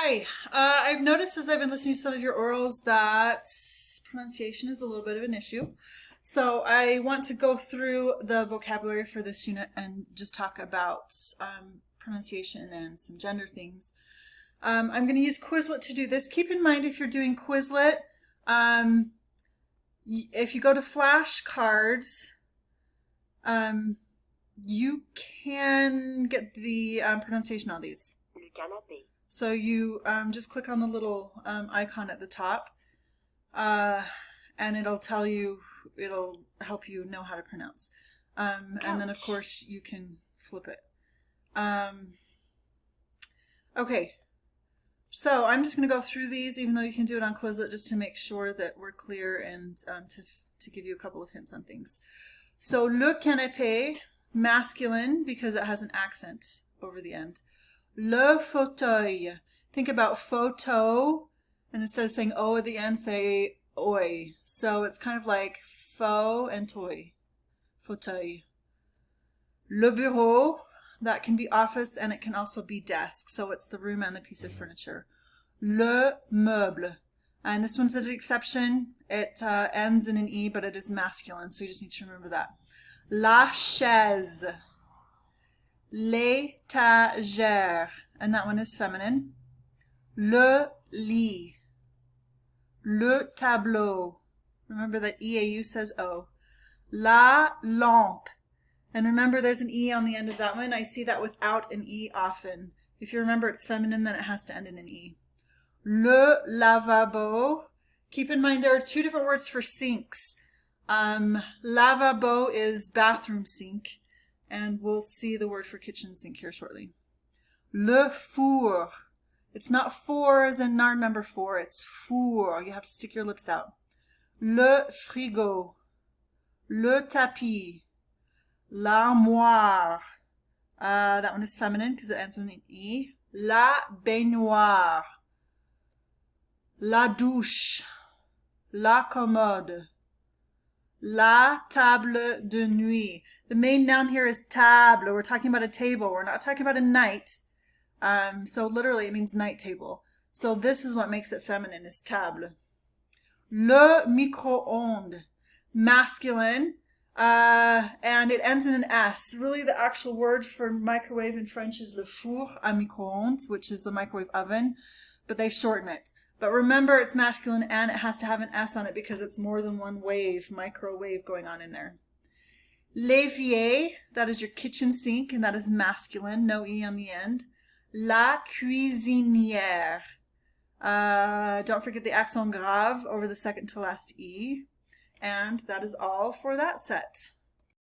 Hi. I've noticed as I've been listening to some of your orals that pronunciation is a little bit of an issue. So I want to go through the vocabulary for this unit and just talk about pronunciation and some gender things. I'm going to use Quizlet to do this. Keep in mind if you're doing Quizlet, if you go to flashcards, you can get the pronunciation on these. Le canapé. So you just click on the little icon at the top, and it'll help you know how to pronounce. And then of course you can flip it. Okay, so I'm just going to go through these, even though you can do it on Quizlet, just to make sure that we're clear and to give you a couple of hints on things. So le canapé, masculine because it has an accent over the end. Le fauteuil. Think about photo, and instead of saying O at the end, say oi. So it's kind of like faux and toy. Fauteuil. Le bureau. That can be office and it can also be desk. So it's the room and the piece of furniture. Le meuble. And this one's an exception. It ends in an E, but it is masculine. So you just need to remember that. La chaise. L'étagère, and that one is feminine. Le lit. Le tableau. Remember that EAU says O. La lampe. And remember there's an E on the end of that one. I see that without an E often. If you remember it's feminine, then it has to end in an E. Le lavabo. Keep in mind there are two different words for sinks. Lavabo is bathroom sink. And we'll see the word for kitchen sink here shortly. Le four. It's not four as in our number 4. It's four. You have to stick your lips out. Le frigo. Le tapis. L'armoire. That one is feminine because it ends with an E. La baignoire. La douche. La commode. La table de nuit. The main noun here is table. We're talking about a table. We're not talking about a night. So literally it means night table. So this is what makes it feminine, is table. Le micro-ondes. Masculine. And it ends in an S. Really the actual word for microwave in French is le four à micro-ondes, which is the microwave oven. But they shorten it. But remember it's masculine and it has to have an S on it because it's more than one wave, microwave going on in there. L'évier, that is your kitchen sink, and that is masculine, no E on the end. La cuisinière. Don't forget the accent grave over the second to last E. And that is all for that set.